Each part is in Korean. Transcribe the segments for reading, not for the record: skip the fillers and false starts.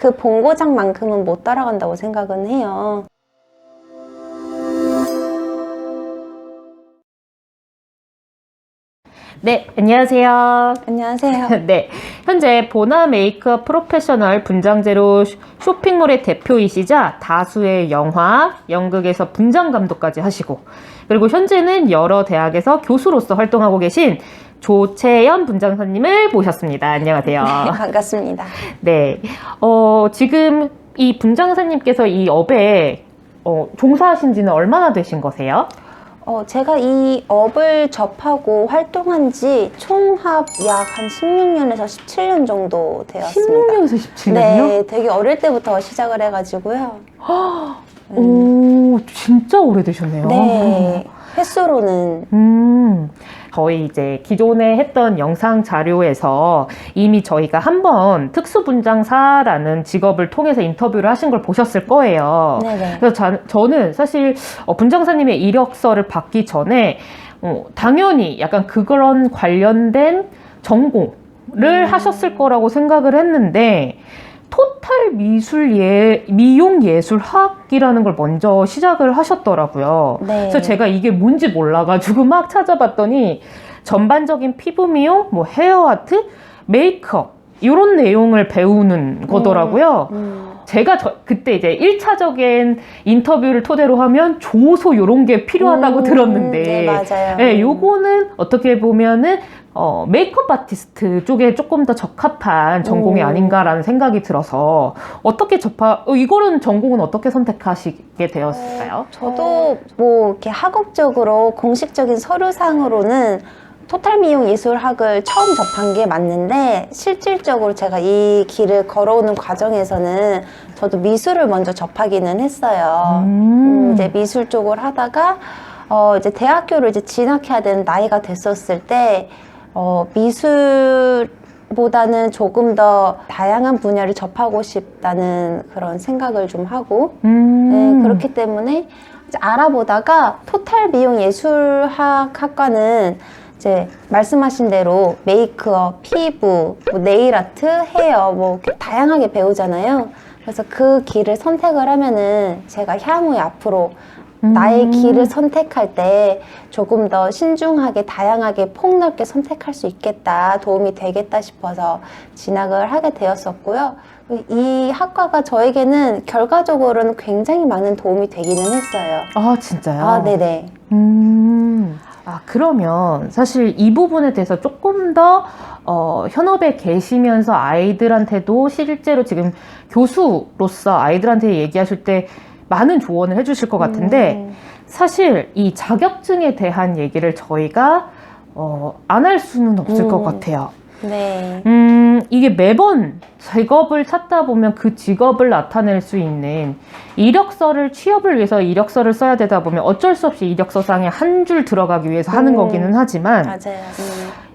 그 본고장만큼은 못 따라간다고 생각은 해요. 네, 안녕하세요. 안녕하세요. 네, 현재 보나 메이크업 프로페셔널 분장재료 쇼핑몰의 대표이시자 다수의 영화, 연극에서 분장 감독까지 하시고, 그리고 현재는 여러 대학에서 교수로서 활동하고 계신 조채연 분장사님을 모셨습니다. 안녕하세요. 네, 반갑습니다. 네, 지금 이 분장사님께서 이 업에 종사하신 지는 얼마나 되신 거세요? 제가 이 업을 접하고 활동한 지 총합 약 한 16년에서 17년 정도 되었습니다. 16년에서 17년이요? 네, 되게 어릴 때부터 시작을 해가지고요. 오, 진짜 오래되셨네요. 네, 횟수로는 저희 이제 기존에 했던 영상 자료에서 이미 저희가 한번 특수분장사라는 직업을 통해서 인터뷰를 하신 걸 보셨을 거예요. 네네. 그래서 저는 사실 분장사님의 이력서를 받기 전에 당연히 약간 그런 관련된 전공을 하셨을 거라고 생각을 했는데 토탈 미용 예술학이라는 걸 먼저 시작을 하셨더라고요. 네. 그래서 제가 이게 뭔지 몰라가지고 막 찾아봤더니 전반적인 피부 미용, 뭐 헤어 아트, 메이크업 이런 내용을 배우는 거더라고요. 제가 그때 이제 1차적인 인터뷰를 토대로 하면 조소 이런 게 필요하다고 들었는데 네, 맞아요. 네, 요거는 어떻게 보면은 메이크업 아티스트 쪽에 조금 더 적합한 전공이 아닌가라는 생각이 들어서 어떻게 이거는 전공은 어떻게 선택하시게 되었을까요? 저도 뭐 이렇게 학업적으로 공식적인 서류상으로는 토탈 미용 예술학을 처음 접한 게 맞는데 실질적으로 제가 이 길을 걸어오는 과정에서는 저도 미술을 먼저 접하기는 했어요. 이제 미술 쪽을 하다가 이제 대학교를 이제 진학해야 되는 나이가 됐었을 때 미술보다는 조금 더 다양한 분야를 접하고 싶다는 그런 생각을 좀 하고 네, 그렇기 때문에 이제 알아보다가 토탈 미용 예술학 학과는 이제 말씀하신 대로 메이크업, 피부, 뭐 네일 아트, 헤어 뭐 다양하게 배우잖아요. 그래서 그 길을 선택을 하면은 제가 향후에 앞으로 나의 길을 선택할 때 조금 더 신중하게 다양하게 폭넓게 선택할 수 있겠다, 도움이 되겠다 싶어서 진학을 하게 되었었고요. 이 학과가 저에게는 결과적으로는 굉장히 많은 도움이 되기는 했어요. 아, 진짜요? 아, 네네. 그러면 사실 이 부분에 대해서 조금 더 현업에 계시면서 아이들한테도 실제로 지금 교수로서 아이들한테 얘기하실 때 많은 조언을 해주실 것 같은데 사실 이 자격증에 대한 얘기를 저희가 안 할 수는 없을 것 같아요. 네. 이게 매번 직업을 찾다 보면 그 직업을 나타낼 수 있는 이력서를 취업을 위해서 이력서를 써야 되다 보면 어쩔 수 없이 이력서상에 한 줄 들어가기 위해서 하는 거기는 하지만 맞아요.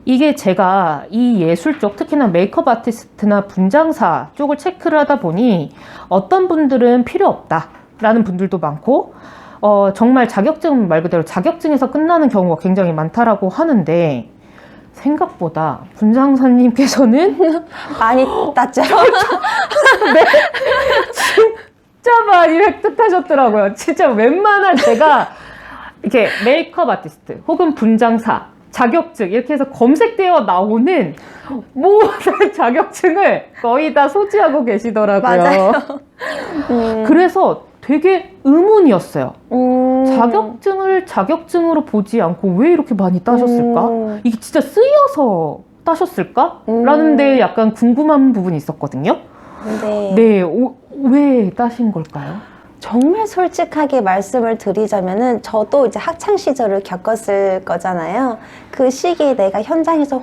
이게 제가 이 예술 쪽 특히나 메이크업 아티스트나 분장사 쪽을 체크를 하다 보니 어떤 분들은 필요 없다라는 분들도 많고 정말 자격증 말 그대로 자격증에서 끝나는 경우가 굉장히 많다라고 하는데 생각보다 분장사님께서는 많이 땄죠? 네, 진짜 많이 획득하셨더라고요. 진짜 웬만한 제가 이렇게 메이크업 아티스트 혹은 분장사 자격증 이렇게 해서 검색되어 나오는 모든 자격증을 거의 다 소지하고 계시더라고요. 맞아요. 그래서 되게 의문이었어요. 자격증을 자격증으로 보지 않고 왜 이렇게 많이 따셨을까? 이게 진짜 쓰여서 따셨을까? 라는 데 약간 궁금한 부분이 있었거든요. 네, 왜 따신 걸까요? 정말 솔직하게 말씀을 드리자면은 저도 이제 학창 시절을 겪었을 거잖아요. 그 시기에 내가 현장에서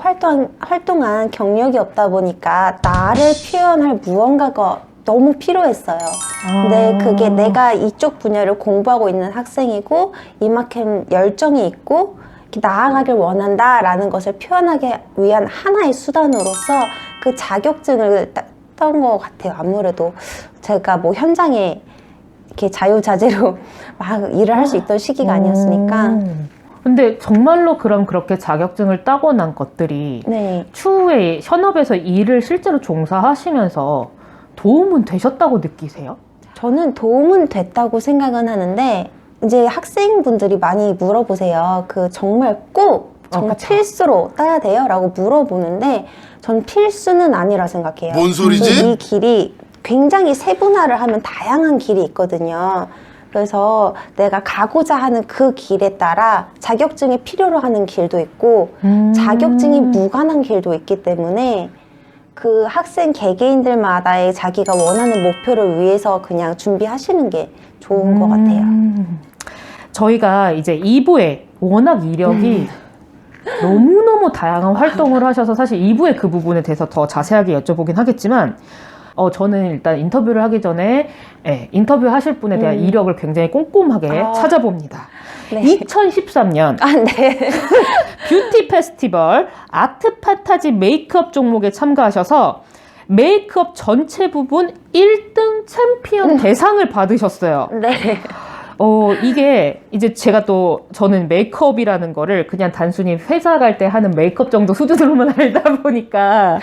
활동한 경력이 없다 보니까 나를 표현할 무언가가 너무 필요했어요. 근데 그게 내가 이쪽 분야를 공부하고 있는 학생이고 이만큼 열정이 있고 이렇게 나아가길 원한다라는 것을 표현하기 위한 하나의 수단으로서 그 자격증을 땄던 것 같아요. 아무래도 제가 뭐 현장에 이렇게 자유자재로 막 일을 할 수 있던 시기가 아니었으니까. 근데 정말로 그럼 그렇게 자격증을 따고 난 것들이 네. 추후에 현업에서 일을 실제로 종사하시면서 도움은 되셨다고 느끼세요? 저는 도움은 됐다고 생각은 하는데 이제 학생분들이 많이 물어보세요. 그 정말 꼭 정말 그쵸. 필수로 따야 돼요? 라고 물어보는데 전 필수는 아니라 생각해요. 뭔 소리지? 이 길이 굉장히 세분화를 하면 다양한 길이 있거든요. 그래서 내가 가고자 하는 그 길에 따라 자격증이 필요로 하는 길도 있고 자격증이 무관한 길도 있기 때문에 그 학생 개개인들마다의 자기가 원하는 목표를 위해서 그냥 준비하시는 게 좋은 것 같아요. 저희가 이제 2부에 워낙 이력이 너무너무 다양한 활동을 하셔서 사실 2부에 그 부분에 대해서 더 자세하게 여쭤보긴 하겠지만 저는 일단 인터뷰를 하기 전에 인터뷰 하실 분에 대한 이력을 굉장히 꼼꼼하게 찾아봅니다. 네. 2013년 아, 네. 뷰티 페스티벌 아트 판타지 메이크업 종목에 참가하셔서 메이크업 전체 부분 1등 챔피언 대상을 받으셨어요. 네. 이게 이제 제가 또 저는 메이크업이라는 거를 그냥 단순히 회사 갈 때 하는 메이크업 정도 수준으로만 알다 보니까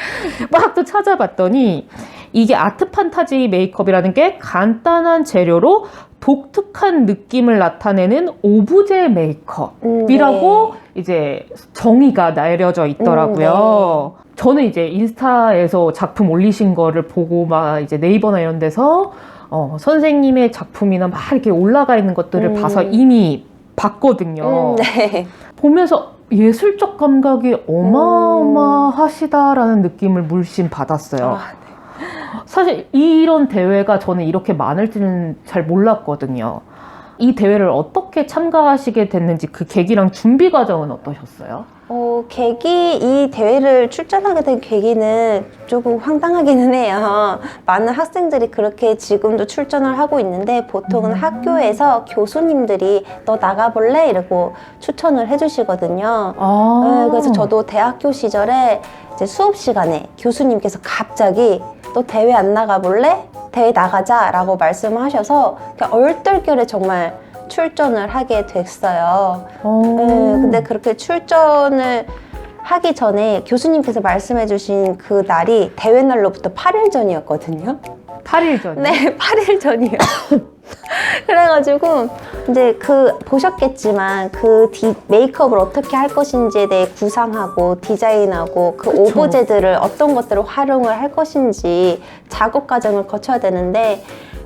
막 또 찾아봤더니 이게 아트 판타지 메이크업이라는 게 간단한 재료로 독특한 느낌을 나타내는 오브제 메이크업이라고 이제 정의가 내려져 있더라고요. 저는 이제 인스타에서 작품 올리신 거를 보고 막 이제 네이버나 이런 데서 선생님의 작품이나 막 이렇게 올라가 있는 것들을 봐서 이미 봤거든요. 네. 보면서 예술적 감각이 어마어마하시다라는 느낌을 물씬 받았어요. 사실 이런 대회가 저는 이렇게 많을지는 잘 몰랐거든요. 이 대회를 어떻게 참가하시게 됐는지 그 계기랑 준비 과정은 어떠셨어요? 이 대회를 출전하게 된 계기는 조금 황당하기는 해요. 많은 학생들이 그렇게 지금도 출전을 하고 있는데 보통은 학교에서 교수님들이 너 나가볼래? 이러고 추천을 해주시거든요. 네, 그래서 저도 대학교 시절에 이제 수업 시간에 교수님께서 갑자기 너 대회 안 나가볼래? 대회 나가자 라고 말씀하셔서 얼떨결에 정말 출전을 하게 됐어요. 네, 근데 그렇게 출전을 하기 전에 교수님께서 말씀해주신 그 날이 대회 날로부터 8일 전이었거든요. 8일 전이요? 네, 8일 전이요. 그래가지고 이제 보셨겠지만 메이크업을 어떻게 할 것인지에 대해 구상하고 디자인하고 그 그쵸. 오브제들을 어떤 것들을 활용을 할 것인지 작업 과정을 거쳐야 되는데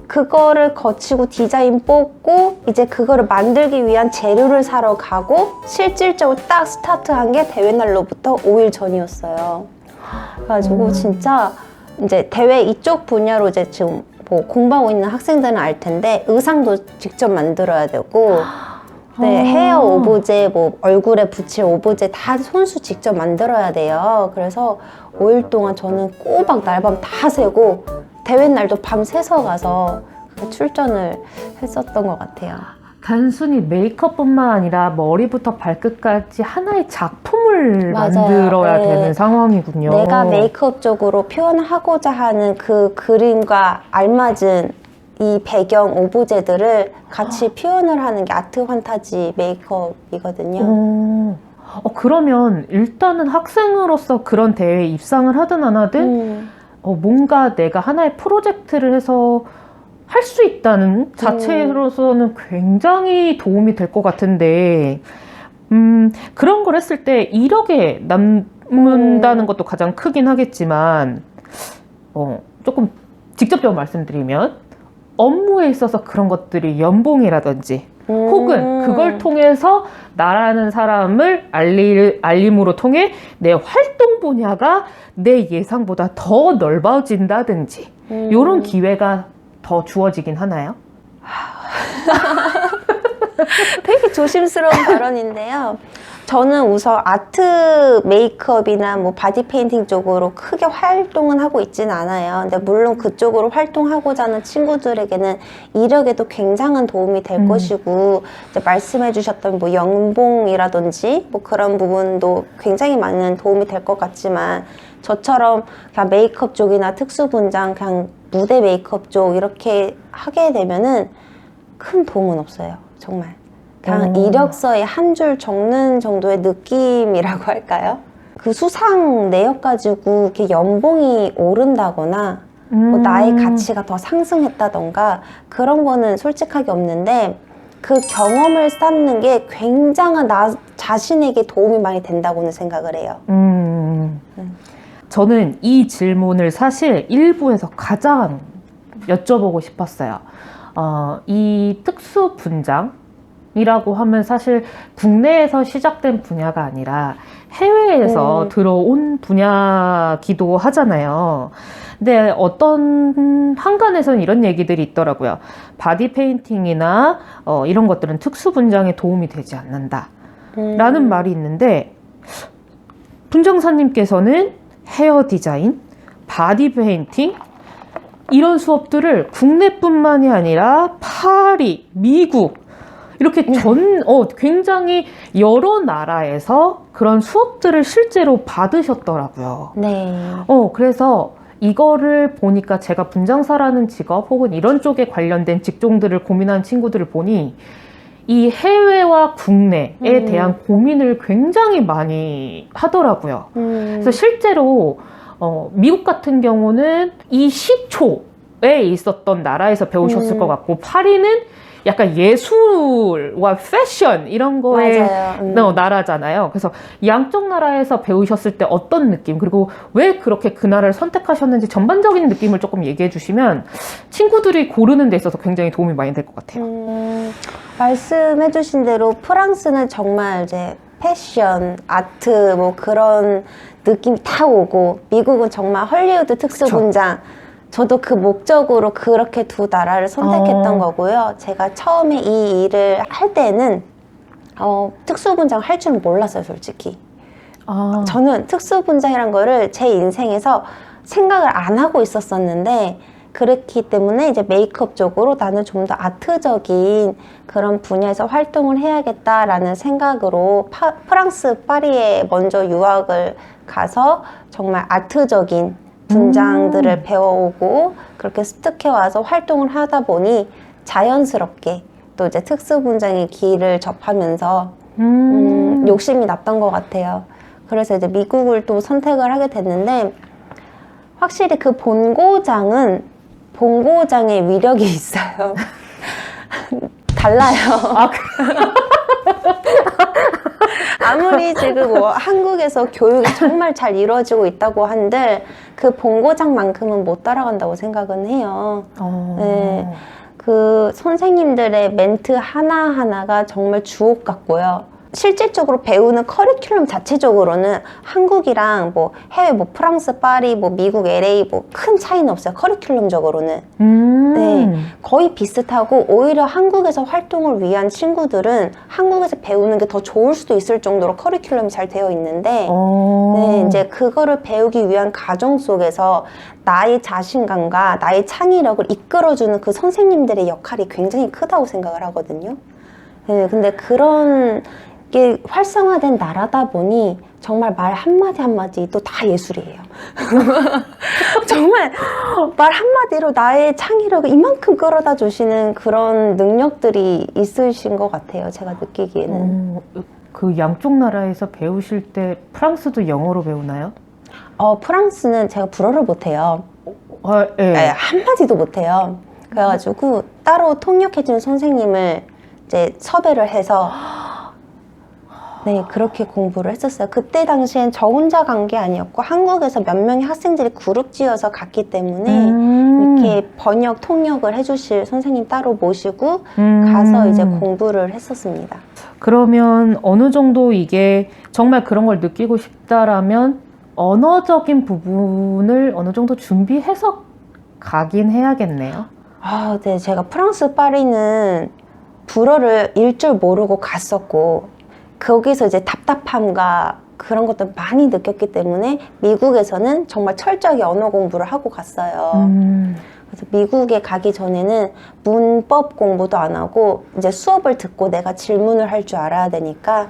그거를 거치고 디자인 뽑고 이제 그거를 만들기 위한 재료를 사러 가고 실질적으로 딱 스타트한 게 대회 날로부터 5일 전이었어요. 그래가지고 진짜 이제 대회 이쪽 분야로 이제 지금 뭐 공부하고 있는 학생들은 알 텐데 의상도 직접 만들어야 되고 네, 헤어 오브제, 뭐 얼굴에 붙일 오브제 다 손수 직접 만들어야 돼요. 그래서 5일 동안 저는 꼬박 날밤 다 새고 대회 날도 밤 새서 가서 출전을 했었던 것 같아요. 단순히 메이크업뿐만 아니라 머리부터 발끝까지 하나의 작품을 맞아요. 만들어야 네. 되는 상황이군요. 내가 메이크업적으로 표현하고자 하는 그 그림과 알맞은 이 배경 오브제들을 같이 표현을 하는 게 아트 판타지 메이크업이거든요. 그러면 일단은 학생으로서 그런 대회에 입상을 하든 안 하든 뭔가 내가 하나의 프로젝트를 해서 할 수 있다는 자체로서는 굉장히 도움이 될 것 같은데 그런 걸 했을 때 이력에 남는다는 것도 가장 크긴 하겠지만 조금 직접적으로 말씀드리면 업무에 있어서 그런 것들이 연봉이라든지 혹은 그걸 통해서 나라는 사람을 알림으로 통해 내 활동 분야가 내 예상보다 더 넓어진다든지 이런 기회가 더 주어지긴 하나요? 되게 조심스러운 발언인데요. 저는 우선 아트 메이크업이나 뭐 바디 페인팅 쪽으로 크게 활동은 하고 있지는 않아요. 근데 물론 그쪽으로 활동하고자 하는 친구들에게는 이력에도 굉장한 도움이 될 것이고 이제 말씀해 주셨던 뭐 연봉이라든지 뭐 그런 부분도 굉장히 많은 도움이 될 것 같지만 저처럼 그냥 메이크업 쪽이나 특수분장 그냥 무대 메이크업 쪽 이렇게 하게 되면은 큰 도움은 없어요. 정말. 그냥 이력서에 한 줄 적는 정도의 느낌이라고 할까요? 그 수상 내역 가지고 이렇게 연봉이 오른다거나 뭐 나의 가치가 더 상승했다던가 그런 거는 솔직하게 없는데 그 경험을 쌓는 게 굉장한 나 자신에게 도움이 많이 된다고는 생각을 해요. 저는 이 질문을 사실 일부에서 가장 여쭤보고 싶었어요. 이 특수 분장이라고 하면 사실 국내에서 시작된 분야가 아니라 해외에서 들어온 분야기도 하잖아요. 근데 어떤 한간에서는 이런 얘기들이 있더라고요. 바디 페인팅이나 이런 것들은 특수 분장에 도움이 되지 않는다 라는 말이 있는데, 분장사님께서는 헤어 디자인, 바디 페인팅 이런 수업들을 국내뿐만이 아니라 파리, 미국 이렇게 굉장히 여러 나라에서 그런 수업들을 실제로 받으셨더라고요. 네. 그래서 이거를 보니까 제가 분장사라는 직업 혹은 이런 쪽에 관련된 직종들을 고민하는 친구들을 보니 이 해외와 국내에 대한 고민을 굉장히 많이 하더라고요. 그래서 실제로 미국 같은 경우는 이 시초에 있었던 나라에서 배우셨을 것 같고, 파리는 약간 예술과 패션 이런 거에 나라잖아요. 그래서 양쪽 나라에서 배우셨을 때 어떤 느낌, 그리고 왜 그렇게 그 나라를 선택하셨는지 전반적인 느낌을 조금 얘기해 주시면 친구들이 고르는 데 있어서 굉장히 도움이 많이 될 것 같아요. 말씀해 주신 대로 프랑스는 정말 이제 패션, 아트 뭐 그런 느낌이 다 오고, 미국은 정말 헐리우드 특수 분장. 저도 그 목적으로 그렇게 두 나라를 선택했던 거고요. 제가 처음에 이 일을 할 때는 특수분장 할 줄은 몰랐어요, 솔직히. 저는 특수분장이란 거를 제 인생에서 생각을 안 하고 있었었는데, 그렇기 때문에 이제 메이크업 쪽으로 나는 좀 더 아트적인 그런 분야에서 활동을 해야겠다라는 생각으로 프랑스 파리에 먼저 유학을 가서 정말 아트적인 분장들을 배워오고 그렇게 습득해와서 활동을 하다 보니 자연스럽게 또 이제 특수분장의 길을 접하면서 욕심이 났던 것 같아요. 그래서 이제 미국을 또 선택을 하게 됐는데, 확실히 그 본고장은 본고장의 위력이 있어요. 달라요. 아무리 지금 뭐 한국에서 교육이 정말 잘 이루어지고 있다고 한들 그 본고장만큼은 못 따라간다고 생각은 해요. 네, 그 선생님들의 멘트 하나하나가 정말 주옥 같고요. 실질적으로 배우는 커리큘럼 자체적으로는 한국이랑 뭐 해외 뭐 프랑스 파리 뭐 미국 LA 뭐 큰 차이는 없어요. 커리큘럼적으로는. 네, 거의 비슷하고, 오히려 한국에서 활동을 위한 친구들은 한국에서 배우는 게 더 좋을 수도 있을 정도로 커리큘럼이 잘 되어 있는데, 네, 이제 그거를 배우기 위한 과정 속에서 나의 자신감과 나의 창의력을 이끌어주는 그 선생님들의 역할이 굉장히 크다고 생각을 하거든요. 네, 근데 그런 게 활성화된 나라다 보니 정말 말 한마디 한마디도 다 예술이에요. 정말 말 한마디로 나의 창의력을 이만큼 끌어다 주시는 그런 능력들이 있으신 것 같아요, 제가 느끼기에는. 그 양쪽 나라에서 배우실 때 프랑스도 영어로 배우나요? 프랑스는 제가 불어를 못해요. 네. 네, 한마디도 못해요. 그래가지고 따로 통역해주는 선생님을 이제 섭외를 해서 네, 그렇게 공부를 했었어요. 그때 당시엔 저 혼자 간 게 아니었고 한국에서 몇 명의 학생들이 그룹 지어서 갔기 때문에 이렇게 번역, 통역을 해주실 선생님 따로 모시고 가서 이제 공부를 했었습니다. 그러면 어느 정도 이게 정말 그런 걸 느끼고 싶다라면 언어적인 부분을 어느 정도 준비해서 가긴 해야겠네요. 네, 제가 프랑스 파리는 불어를 일 줄 모르고 갔었고, 거기서 이제 답답함과 그런 것들 많이 느꼈기 때문에 미국에서는 정말 철저하게 언어 공부를 하고 갔어요. 그래서 미국에 가기 전에는 문법 공부도 안 하고 이제 수업을 듣고 내가 질문을 할 줄 알아야 되니까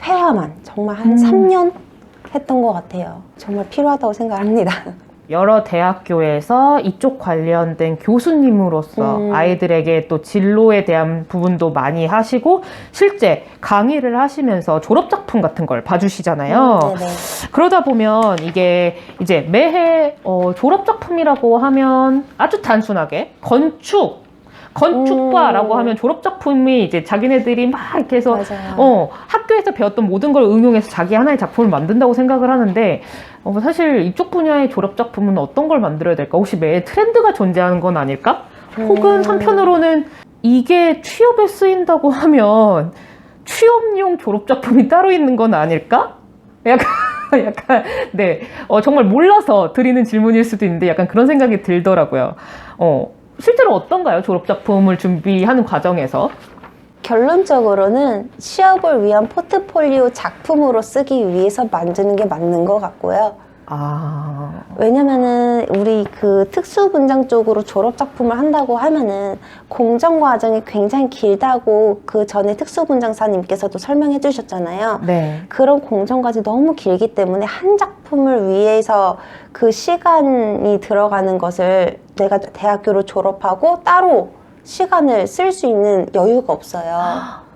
회화만 정말 한 3년 했던 것 같아요. 정말 필요하다고 생각합니다. 여러 대학교에서 이쪽 관련된 교수님으로서 아이들에게 또 진로에 대한 부분도 많이 하시고 실제 강의를 하시면서 졸업작품 같은 걸 봐주시잖아요. 네네. 그러다 보면 이게 이제 매해 졸업작품이라고 하면 아주 단순하게 건축과라고 하면 졸업작품이 이제 자기네들이 막 이렇게 해서 맞아요. 학교에서 배웠던 모든 걸 응용해서 자기 하나의 작품을 만든다고 생각을 하는데 사실 이쪽 분야의 졸업작품은 어떤 걸 만들어야 될까? 혹시 매해 트렌드가 존재하는 건 아닐까? 혹은 한편으로는 이게 취업에 쓰인다고 하면 취업용 졸업작품이 따로 있는 건 아닐까? 약간 네, 정말 몰라서 드리는 질문일 수도 있는데 약간 그런 생각이 들더라고요. 실제로 어떤가요? 졸업작품을 준비하는 과정에서? 결론적으로는 취업을 위한 포트폴리오 작품으로 쓰기 위해서 만드는 게 맞는 것 같고요. 왜냐면은 우리 그 특수분장 쪽으로 졸업작품을 한다고 하면은 공정 과정이 굉장히 길다고 그 전에 특수분장사님께서도 설명해 주셨잖아요. 네. 그런 공정 과정이 너무 길기 때문에 한 작품을 위해서 그 시간이 들어가는 것을 내가 대학교를 졸업하고 따로 시간을 쓸 수 있는 여유가 없어요.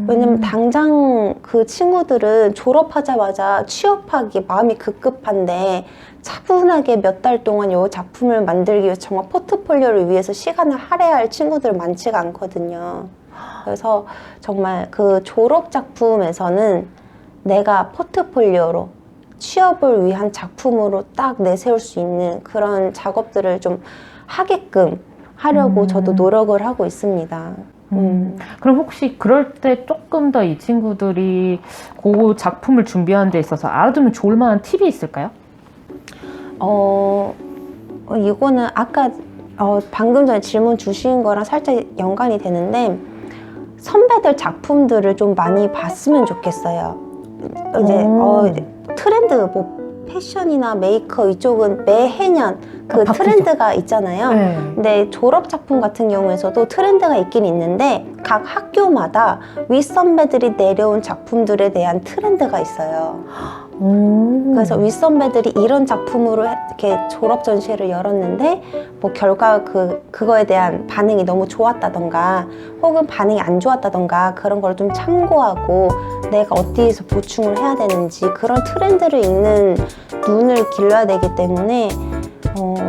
왜냐면 당장 그 친구들은 졸업하자마자 취업하기 마음이 급급한데 차분하게 몇 달 동안 이 작품을 만들기 위해서 정말 포트폴리오를 위해서 시간을 할애할 친구들 많지가 않거든요. 그래서 정말 그 졸업 작품에서는 내가 포트폴리오로 취업을 위한 작품으로 딱 내세울 수 있는 그런 작업들을 좀 하게끔 하려고 저도 노력을 하고 있습니다. 그럼 혹시 그럴 때 조금 더 이 친구들이 그 작품을 준비하는 데 있어서 알아두면 좋을 만한 팁이 있을까요? 이거는 아까 방금 전에 질문 주신 거랑 살짝 연관이 되는데 선배들 작품들을 좀 많이 봤으면 좋겠어요. 이제 트렌드 뭐 패션이나 메이크업 이쪽은 매해년 그 바뀌죠. 트렌드가 있잖아요. 네. 근데 졸업 작품 같은 경우에서도 트렌드가 있긴 있는데 각 학교마다 윗선배들이 내려온 작품들에 대한 트렌드가 있어요. 그래서 윗선배들이 이런 작품으로 이렇게 졸업 전시회를 열었는데 뭐 결과 그거에 대한 반응이 너무 좋았다던가 혹은 반응이 안 좋았다던가 그런 걸 좀 참고하고 내가 어디에서 보충을 해야 되는지 그런 트렌드를 읽는 눈을 길러야 되기 때문에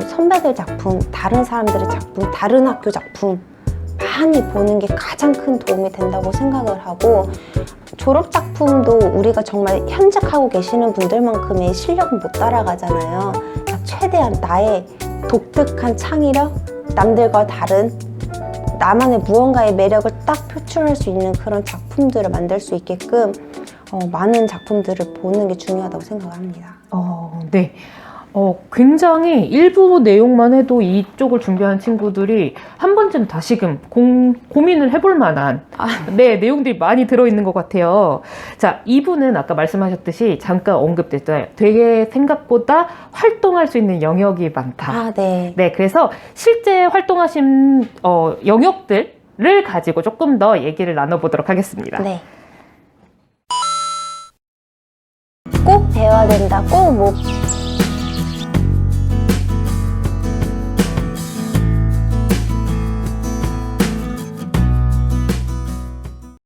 선배들 작품, 다른 사람들의 작품, 다른 학교 작품 많이 보는 게 가장 큰 도움이 된다고 생각을 하고 졸업 작품도 우리가 정말 현직하고 계시는 분들만큼의 실력은 못 따라가잖아요. 그러니까 최대한 나의 독특한 창의력, 남들과 다른 나만의 무언가의 매력을 딱 표출할 수 있는 그런 작품들을 만들 수 있게끔 많은 작품들을 보는 게 중요하다고 생각합니다. 네. 굉장히 일부 내용만 해도 이쪽을 준비한 친구들이 한 번쯤 다시금 고민을 해볼 만한 네, 내용들이 많이 들어있는 것 같아요. 자, 이분은 아까 말씀하셨듯이 잠깐 언급됐잖아요. 되게 생각보다 활동할 수 있는 영역이 많다. 네. 네, 그래서 실제 활동하신 영역들을 가지고 조금 더 얘기를 나눠보도록 하겠습니다. 네. 꼭 배워야 된다, 꼭 뭐